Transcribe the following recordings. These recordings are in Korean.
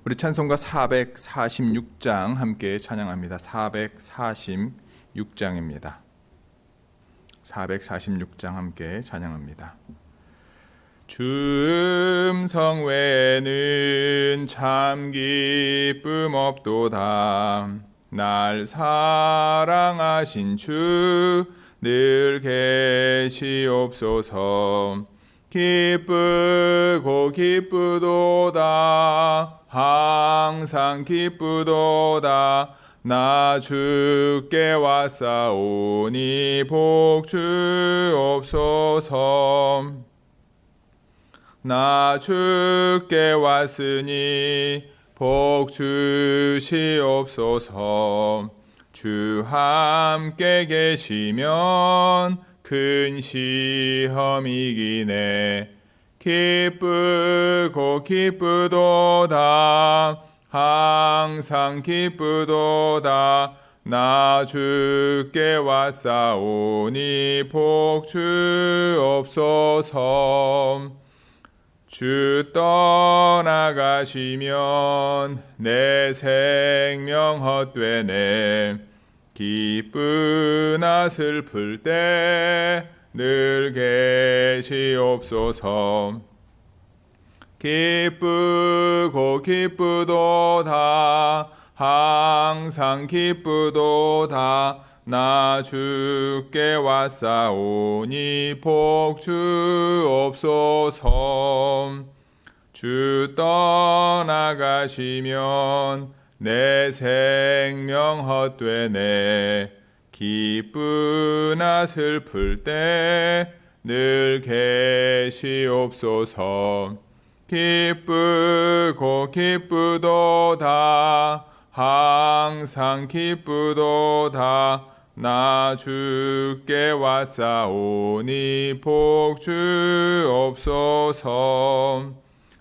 우리 찬송가 446장 함께 찬양합니다. 446장입니다. 446장 함께 찬양합니다. 주 음성 외에는 참 기쁨 없도다. 날 사랑하신 주 늘 계시옵소서. 기쁘고 기쁘도다. 항상 기쁘도다. 나 주께 왔사오니 복 주옵소서. 나 주께 왔으니 복 주시옵소서. 주 함께 계시면 큰 시험이기네. 기쁘고 기쁘도다. 항상 기쁘도다. 나 주께 왔사오니 복 주옵소서. 주 떠나가시면 내 생명 헛되네. 기쁘나 슬플 때 늘 계시옵소서. 기쁘고 기쁘도다. 항상 기쁘도다. 나 주께 왔사오니 복 주옵소서. 주 떠나가시면 내 생명 헛되네. 기쁘나 슬플 때 늘 계시옵소서. 기쁘고 기쁘도다. 항상 기쁘도다. 나 주께 왔사오니 복 주옵소서.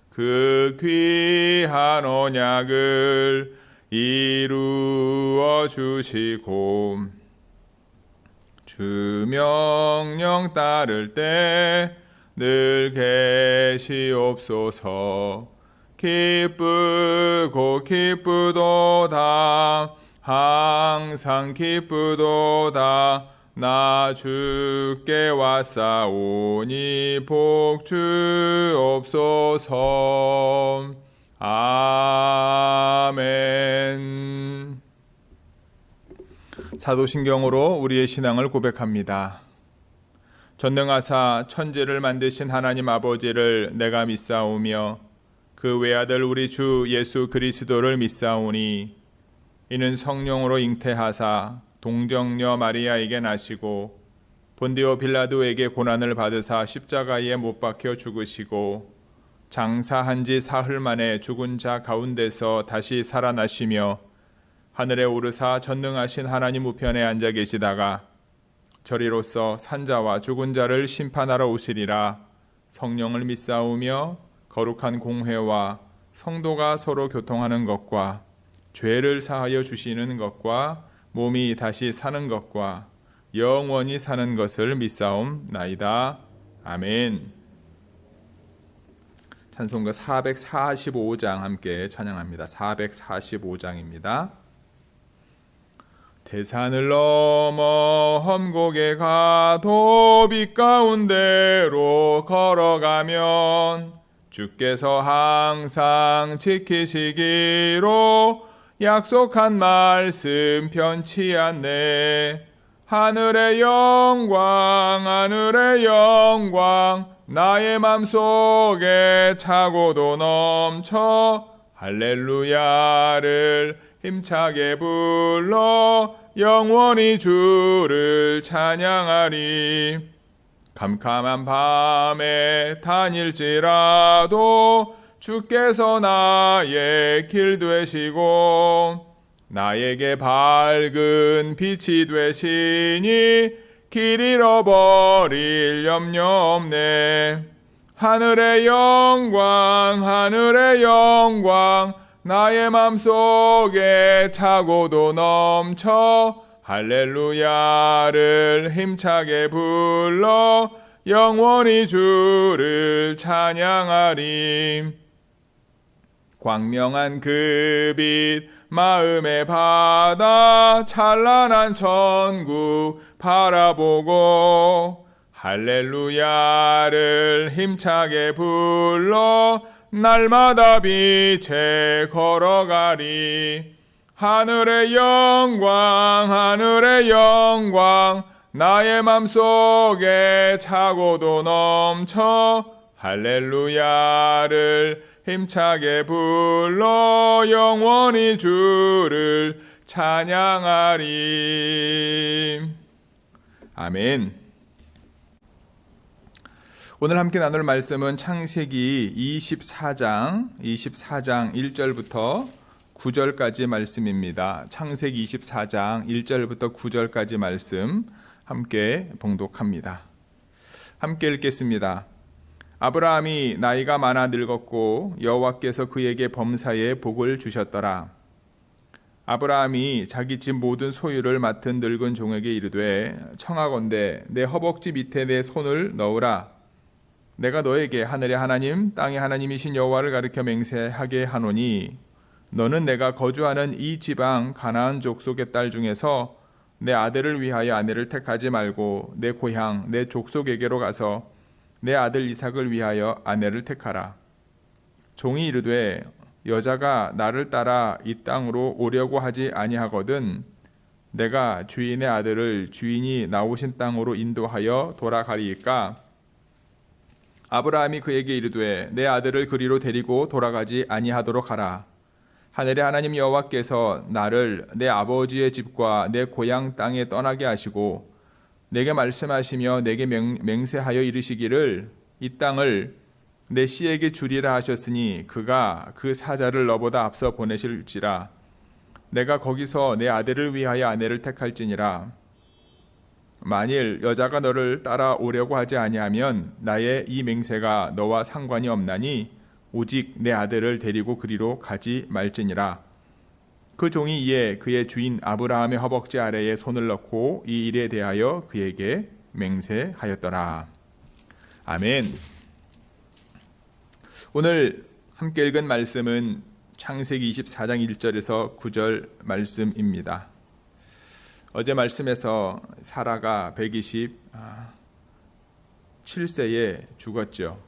그 귀한 언약을 이루어 주시고 주 명령 따를 때 늘 계시옵소서. 기쁘고 기쁘도다. 항상 기쁘도다. 나 주께 왔사오니 복 주옵소서. 아멘. 사도신경으로 우리의 신앙을 고백합니다. 전능하사 천지를 만드신 하나님 아버지를 내가 믿사오며 그 외아들 우리 주 예수 그리스도를 믿사오니 이는 성령으로 잉태하사 동정녀 마리아에게 나시고 본디오 빌라도에게 고난을 받으사 십자가에 못 박혀 죽으시고 장사한 지 사흘 만에 죽은 자 가운데서 다시 살아나시며 하늘에 오르사 전능하신 하나님 우편에 앉아 계시다가 저리로서 산자와 죽은 자를 심판하러 오시리라. 성령을 믿사오며 거룩한 공회와 성도가 서로 교통하는 것과 죄를 사하여 주시는 것과 몸이 다시 사는 것과 영원히 사는 것을 믿사옵나이다. 아멘. 찬송가 445장 함께 찬양합니다. 445장입니다. 대산을 넘어 험곡에 가도 빛 가운데로 걸어가면 주께서 항상 지키시기로 약속한 말씀 변치 않네. 하늘의 영광 하늘의 영광 나의 맘속에 차고도 넘쳐 할렐루야를 힘차게 불러 영원히 주를 찬양하리. 캄캄한 밤에 다닐지라도 주께서 나의 길 되시고 나에게 밝은 빛이 되시니 길 잃어버릴 염려 없네. 하늘의 영광 하늘의 영광 나의 맘속에 차고도 넘쳐 할렐루야를 힘차게 불러 영원히 주를 찬양하리. 광명한 그 빛 마음에 받아 찬란한 천국 바라보고 할렐루야를 힘차게 불러 날마다 빛에 걸어가리. 하늘의 영광 나의 맘속에 차고도 넘쳐 할렐루야를 힘차게 불러 영원히 주를 찬양하리. 아멘. 오늘 함께 나눌 말씀은 창세기 24장 1절부터 9절까지 말씀입니다. 창세기 24장 1절부터 9절까지 말씀 함께 봉독합니다. 함께 읽겠습니다. 아브라함이 나이가 많아 늙었고 여호와께서 그에게 범사에 복을 주셨더라. 아브라함이 자기 집 모든 소유를 맡은 늙은 종에게 이르되 청하건대 내 허벅지 밑에 내 손을 넣으라. 내가 너에게 하늘의 하나님 땅의 하나님이신 여호와를 가리켜 맹세하게 하노니 너는 내가 거주하는 이 지방 가나안 족속의 딸 중에서 내 아들을 위하여 아내를 택하지 말고 내 고향 내 족속에게로 가서 내 아들 이삭을 위하여 아내를 택하라. 종이 이르되 여자가 나를 따라 이 땅으로 오려고 하지 아니하거든 내가 주인의 아들을 주인이 나오신 땅으로 인도하여 돌아가리이까. 아브라함이 그에게 이르되 내 아들을 그리로 데리고 돌아가지 아니하도록 하라. 하늘의 하나님 여호와께서 나를 내 아버지의 집과 내 고향 땅에 떠나게 하시고 내게 말씀하시며 내게 맹세하여 이르시기를 이 땅을 내 씨에게 주리라 하셨으니 그가 그 사자를 너보다 앞서 보내실지라. 내가 거기서 내 아들을 위하여 아내를 택할지니라. 만일 여자가 너를 따라오려고 하지 아니하면 나의 이 맹세가 너와 상관이 없나니 오직 내 아들을 데리고 그리로 가지 말지니라. 그 종이 이에 그의 주인 아브라함의 허벅지 아래에 손을 넣고 이 일에 대하여 그에게 맹세하였더라. 아멘. 오늘 함께 읽은 말씀은 창세기 24장 1절에서 9절 말씀입니다. 어제 말씀에서 사라가 127세에 죽었죠.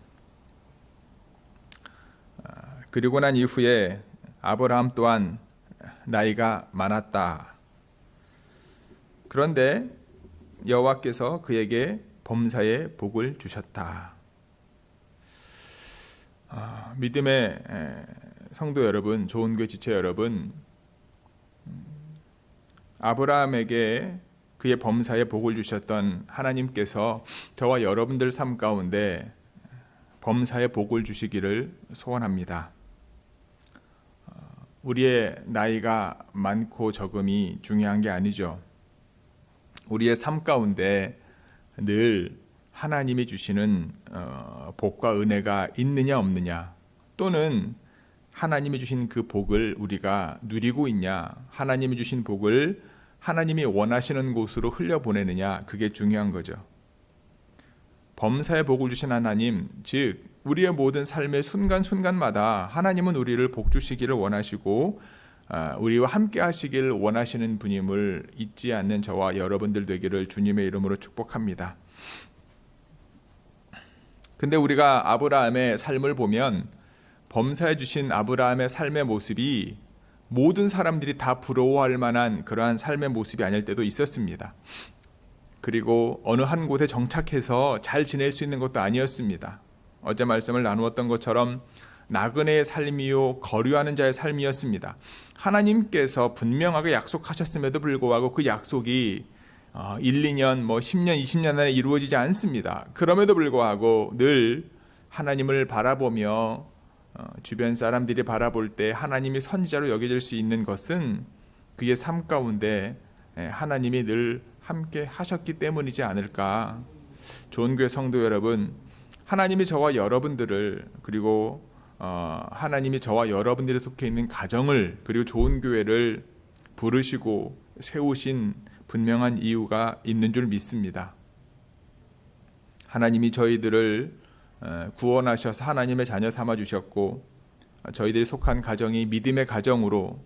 그리고 난 이후에 아브라함 또한 나이가 많았다. 그런데 여호와께서 그에게 범사에 복을 주셨다. 믿음의 성도 여러분, 좋은 교회 지체 여러분, 아브라함에게 그의 범사에 복을 주셨던 하나님께서 저와 여러분들 삶 가운데 범사에 복을 주시기를 소원합니다. 우리의 나이가 많고 적음이 중요한 게 아니죠. 우리의 삶 가운데 늘 하나님이 주시는 복과 은혜가 있느냐 없느냐, 또는 하나님이 주신 그 복을 우리가 누리고 있냐, 하나님이 주신 복을 하나님이 원하시는 곳으로 흘려보내느냐, 그게 중요한 거죠. 범사에 복을 주신 하나님, 즉 우리의 모든 삶의 순간순간마다 하나님은 우리를 복 주시기를 원하시고 우리와 함께 하시길 원하시는 분임을 잊지 않는 저와 여러분들 되기를 주님의 이름으로 축복합니다. 근데 우리가 아브라함의 삶을 보면 범사해 주신 아브라함의 삶의 모습이 모든 사람들이 다 부러워할 만한 그러한 삶의 모습이 아닐 때도 있었습니다. 그리고 어느 한 곳에 정착해서 잘 지낼 수 있는 것도 아니었습니다. 어제 말씀을 나누었던 것처럼 나그네의 삶이요 거류하는 자의 삶이었습니다. 하나님께서 분명하게 약속하셨음에도 불구하고 그 약속이 1, 2년, 10년, 20년 안에 이루어지지 않습니다. 그럼에도 불구하고 늘 하나님을 바라보며 주변 사람들이 바라볼 때 하나님이 선지자로 여겨질 수 있는 것은 그의 삶 가운데 하나님이 늘 함께 하셨기 때문이지 않을까. 좋은 교회 성도 여러분, 하나님이 저와 여러분들을, 그리고 하나님이 저와 여러분들이 속해 있는 가정을, 그리고 좋은 교회를 부르시고 세우신 분명한 이유가 있는 줄 믿습니다. 하나님이 저희들을 구원하셔서 하나님의 자녀 삼아 주셨고, 저희들이 속한 가정이 믿음의 가정으로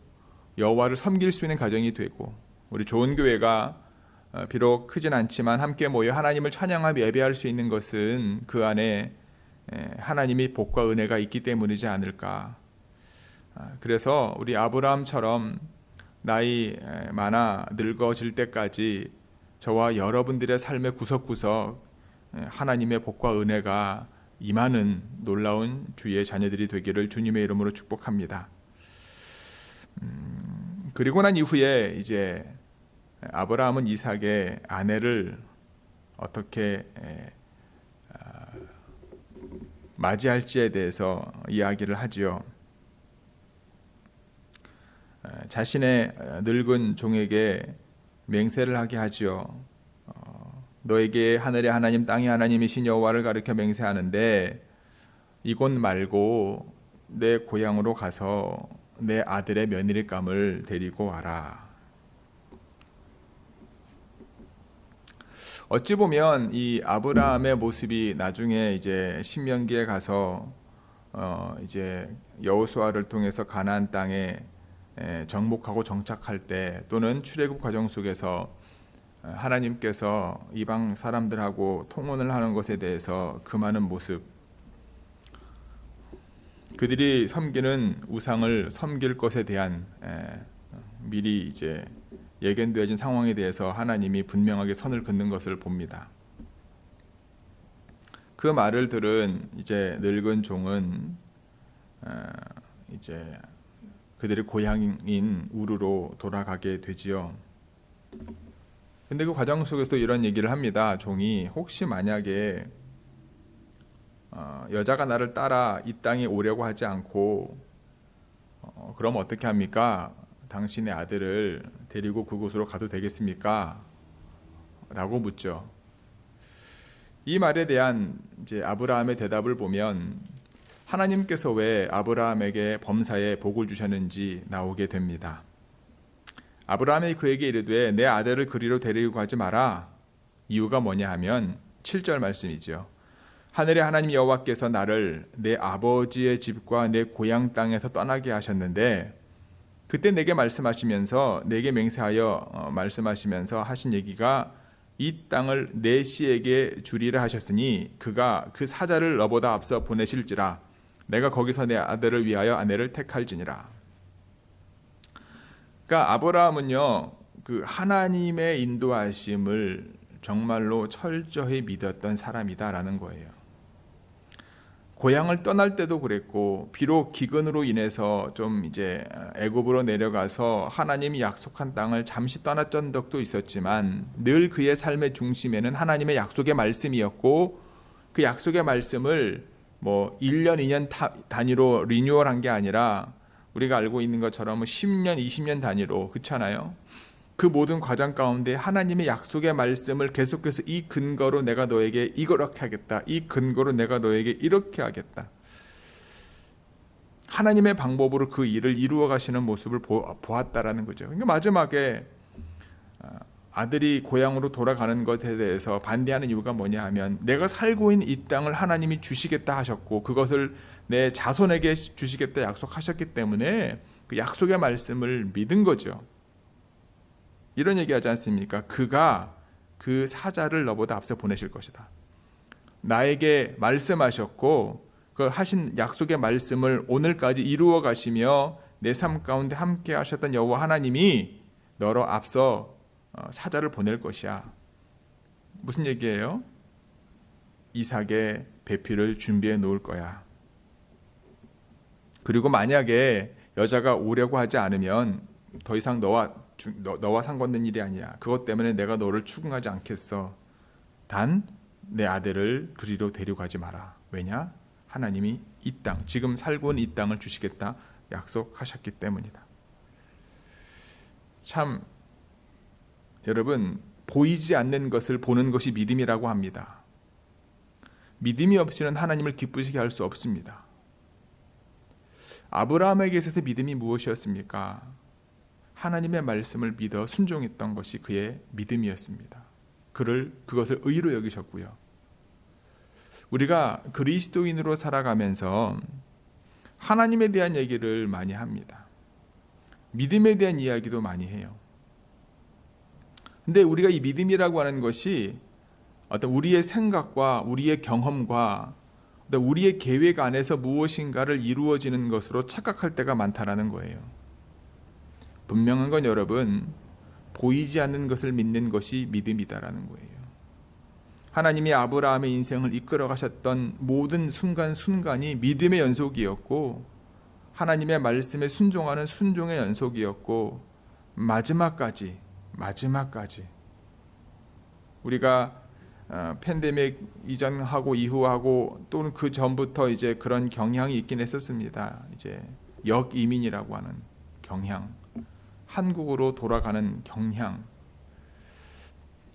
여호와를 섬길 수 있는 가정이 되고, 우리 좋은 교회가 비록 크진 않지만 함께 모여 하나님을 찬양하며 예배할 수 있는 것은 그 안에 하나님의 복과 은혜가 있기 때문이지 않을까. 그래서 우리 아브라함처럼 나이 많아 늙어질 때까지 저와 여러분들의 삶의 구석구석 하나님의 복과 은혜가 임하는 놀라운 주의 자녀들이 되기를 주님의 이름으로 축복합니다. 그리고 난 이후에 이제 아브라함은 이삭의 아내를 어떻게 맞이할지에 대해서 이야기를 하지요. 자신의 늙은 종에게 맹세를 하게 하지요. 너에게 하늘의 하나님 땅의 하나님이신 여호와를 가리켜 맹세하는데 이곳 말고 내 고향으로 가서 내 아들의 며느리감을 데리고 와라. 어찌 보면 이 아브라함의 모습이 나중에 이제 신명기에 가서 이제 여호수아를 통해서 가나안 땅에 정복하고 정착할 때, 또는 출애굽 과정 속에서 하나님께서 이방 사람들하고 통혼을 하는 것에 대해서 금하는 모습, 그들이 섬기는 우상을 섬길 것에 대한 미리 이제 예견되어진 상황에 대해서 하나님이 분명하게 선을 긋는 것을 봅니다. 그 말을 들은 이제 늙은 종은 이제 그들의 고향인 우르로 돌아가게 되지요. 근데 그 과정 속에서 이런 얘기를 합니다. 종이 혹시 만약에 여자가 나를 따라 이 땅에 오려고 하지 않고 그럼 어떻게 합니까? 당신의 아들을 데리고 그곳으로 가도 되겠습니까? 라고 묻죠. 이 말에 대한 이제 아브라함의 대답을 보면 하나님께서 왜 아브라함에게 범사에 복을 주셨는지 나오게 됩니다. 아브라함이 그에게 이르되 내 아들을 그리로 데리고 가지 마라. 이유가 뭐냐 하면 7절 말씀이죠. 하늘의 하나님 여호와께서 나를 내 아버지의 집과 내 고향 땅에서 떠나게 하셨는데, 그때 내게 말씀하시면서 내게 맹세하여 말씀하시면서 하신 얘기가 이 땅을 내 씨에게 주리라 하셨으니 그가 그 사자를 너보다 앞서 보내실지라 내가 거기서 내 아들을 위하여 아내를 택할지니라. 그러니까 아브라함은요, 그 하나님의 인도하심을 정말로 철저히 믿었던 사람이다라는 거예요. 고향을 떠날 때도 그랬고, 비록 기근으로 인해서 좀 이제 애굽으로 내려가서 하나님이 약속한 땅을 잠시 떠났던 적도 있었지만 늘 그의 삶의 중심에는 하나님의 약속의 말씀이었고, 그 약속의 말씀을 뭐 1년, 2년 단위로 리뉴얼한 게 아니라 우리가 알고 있는 것처럼 10년, 20년 단위로, 그렇잖아요. 그 모든 과정 가운데 하나님의 약속의 말씀을 계속해서 이 근거로 내가 너에게 이렇게 하겠다, 이 근거로 내가 너에게 이렇게 하겠다, 하나님의 방법으로 그 일을 이루어 가시는 모습을 보았다라는 거죠. 그러니까 마지막에 아들이 고향으로 돌아가는 것에 대해서 반대하는 이유가 뭐냐 하면 내가 살고 있는 이 땅을 하나님이 주시겠다 하셨고 그것을 내 자손에게 주시겠다 약속하셨기 때문에 그 약속의 말씀을 믿은 거죠. 이런 얘기하지 않습니까? 그가 그 사자를 너보다 앞서 보내실 것이다. 나에게 말씀하셨고 그 하신 약속의 말씀을 오늘까지 이루어 가시며 내 삶 가운데 함께 하셨던 여호와 하나님이 너로 앞서 사자를 보낼 것이야. 무슨 얘기예요? 이삭의 배필을 준비해 놓을 거야. 그리고 만약에 여자가 오려고 하지 않으면 더 이상 너와 상관된 일이 아니야. 그것 때문에 내가 너를 추궁하지 않겠어. 단 내 아들을 그리로 데려가지 마라. 왜냐? 하나님이 이 땅, 지금 살고 있는 이 땅을 주시겠다 약속하셨기 때문이다. 참 여러분, 보이지 않는 것을 보는 것이 믿음이라고 합니다. 믿음이 없이는 하나님을 기쁘시게 할 수 없습니다. 아브라함에게 있어서 믿음이 무엇이었습니까? 하나님의 말씀을 믿어 순종했던 것이 그의 믿음이었습니다. 그것을 의로 여기셨고요. 우리가 그리스도인으로 살아가면서 하나님에 대한 얘기를 많이 합니다. 믿음에 대한 이야기도 많이 해요. 근데 우리가 이 믿음이라고 하는 것이 어떤 우리의 생각과 우리의 경험과 우리의 계획 안에서 무엇인가를 이루어지는 것으로 착각할 때가 많다라는 거예요. 분명한 건 여러분, 보이지 않는 것을 믿는 것이 믿음이다라는 거예요. 하나님이 아브라함의 인생을 이끌어 가셨던 모든 순간순간이 믿음의 연속이었고, 하나님의 말씀에 순종하는 순종의 연속이었고, 마지막까지 우리가 팬데믹 이전하고 이후하고 또는 그 전부터 이제 그런 경향이 있긴 했었습니다. 이제 역이민이라고 하는 경향, 한국으로 돌아가는 경향.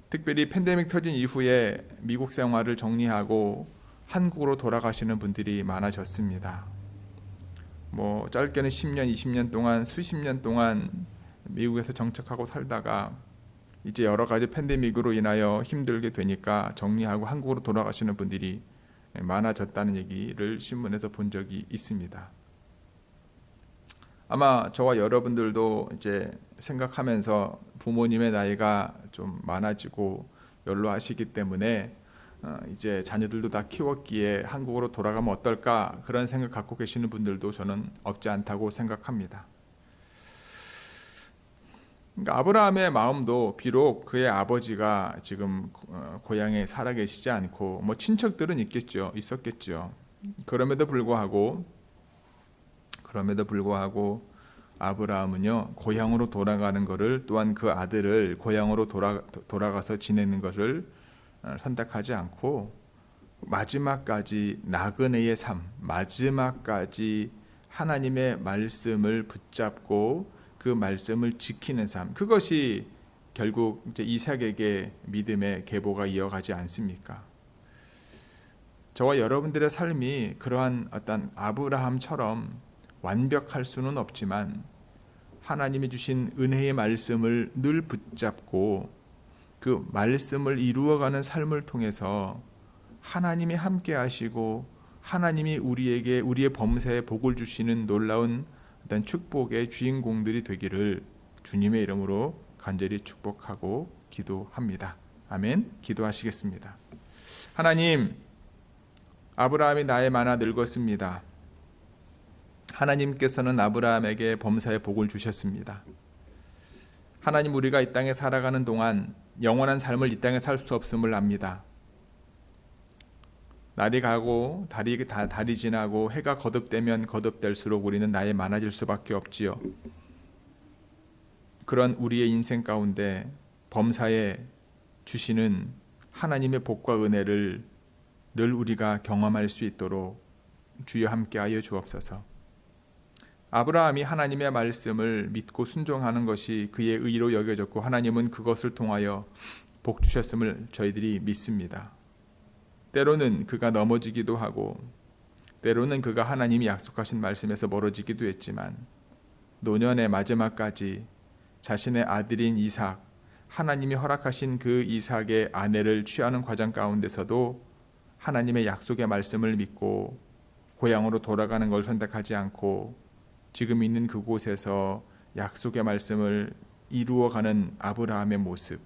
특별히 팬데믹 터진 이후에 미국 생활을 정리하고 한국으로 돌아가시는 분들이 많아졌습니다. 뭐 짧게는 10년, 20년 동안, 수십 년 동안 미국에서 정착하고 살다가 이제 여러 가지 팬데믹으로 인하여 힘들게 되니까 정리하고 한국으로 돌아가시는 분들이 많아졌다는 얘기를 신문에서 본 적이 있습니다. 아마 저와 여러분들도 이제 생각하면서 부모님의 나이가 좀 많아지고 연로하시기 때문에 이제 자녀들도 다 키웠기에 한국으로 돌아가면 어떨까 그런 생각 갖고 계시는 분들도 저는 없지 않다고 생각합니다. 그러니까 아브라함의 마음도 비록 그의 아버지가 지금 고향에 살아계시지 않고 뭐 친척들은 있었겠죠. 그럼에도 불구하고 아브라함은요 고향으로 돌아가는 것을, 또한 그 아들을 고향으로 돌아가서 지내는 것을 선택하지 않고 마지막까지 나그네의 삶, 마지막까지 하나님의 말씀을 붙잡고 그 말씀을 지키는 삶, 그것이 결국 이제 이삭에게 믿음의 계보가 이어가지 않습니까? 저와 여러분들의 삶이 그러한 어떤 아브라함처럼 완벽할 수는 없지만 하나님이 주신 은혜의 말씀을 늘 붙잡고 그 말씀을 이루어가는 삶을 통해서 하나님이 함께 하시고 하나님이 우리에게 우리의 범사에 복을 주시는 놀라운 어떤 축복의 주인공들이 되기를 주님의 이름으로 간절히 축복하고 기도합니다. 아멘. 기도하시겠습니다. 하나님, 아브라함이 나이 많아 늙었습니다. 하나님께서는 아브라함에게 범사의 복을 주셨습니다. 하나님, 우리가 이 땅에 살아가는 동안 영원한 삶을 이 땅에 살 수 없음을 압니다. 날이 가고 달이 지나고 해가 거듭되면 거듭될수록 우리는 나이 많아질 수밖에 없지요. 그런 우리의 인생 가운데 범사에 주시는 하나님의 복과 은혜를 늘 우리가 경험할 수 있도록 주여 함께하여 주옵소서. 아브라함이 하나님의 말씀을 믿고 순종하는 것이 그의 의로 여겨졌고 하나님은 그것을 통하여 복 주셨음을 저희들이 믿습니다. 때로는 그가 넘어지기도 하고 때로는 그가 하나님이 약속하신 말씀에서 멀어지기도 했지만 노년의 마지막까지 자신의 아들인 이삭, 하나님이 허락하신 그 이삭의 아내를 취하는 과정 가운데서도 하나님의 약속의 말씀을 믿고 고향으로 돌아가는 걸 선택하지 않고 지금 있는 그곳에서 약속의 말씀을 이루어가는 아브라함의 모습,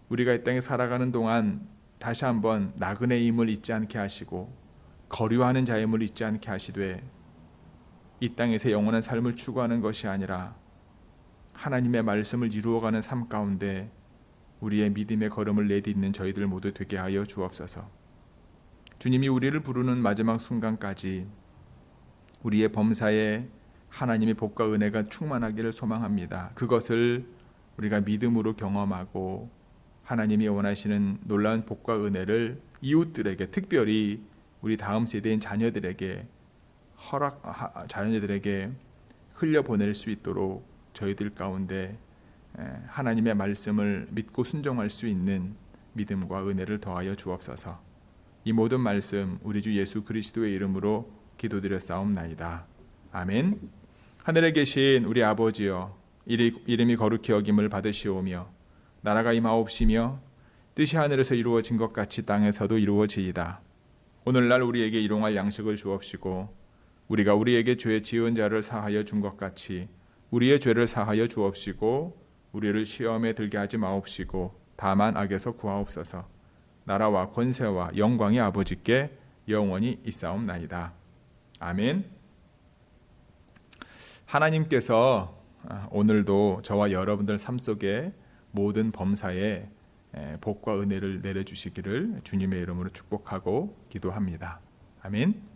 우리가 이 땅에 살아가는 동안 다시 한번 나그네임을 잊지 않게 하시고 거류하는 자임을 잊지 않게 하시되 이 땅에서 영원한 삶을 추구하는 것이 아니라 하나님의 말씀을 이루어가는 삶 가운데 우리의 믿음의 걸음을 내딛는 저희들 모두 되게 하여 주옵소서. 주님이 우리를 부르는 마지막 순간까지 우리의 범사에 하나님의 복과 은혜가 충만하기를 소망합니다. 그것을 우리가 믿음으로 경험하고 하나님이 원하시는 놀라운 복과 은혜를 이웃들에게, 특별히 우리 다음 세대인 자녀들에게 흘려보낼 수 있도록 저희들 가운데 하나님의 말씀을 믿고 순종할 수 있는 믿음과 은혜를 더하여 주옵소서. 이 모든 말씀 우리 주 예수 그리스도의 이름으로 기도드렸사옵나이다. 아멘. 하늘에 계신 우리 아버지여, 이름이 거룩히 여김을 받으시오며 나라가 임하옵시며 뜻이 하늘에서 이루어진 것 같이 땅에서도 이루어지이다. 오늘날 우리에게 일용할 양식을 주옵시고 우리가 우리에게 죄 지은 자를 사하여 준 것 같이 우리의 죄를 사하여 주옵시고 우리를 시험에 들게 하지 마옵시고 다만 악에서 구하옵소서. 나라와 권세와 영광이 아버지께 영원히 있사옵나이다. 아멘. 하나님께서 오늘도 저와 여러분들 삶 속에 모든 범사에 복과 은혜를 내려주시기를 주님의 이름으로 축복하고 기도합니다. 아멘.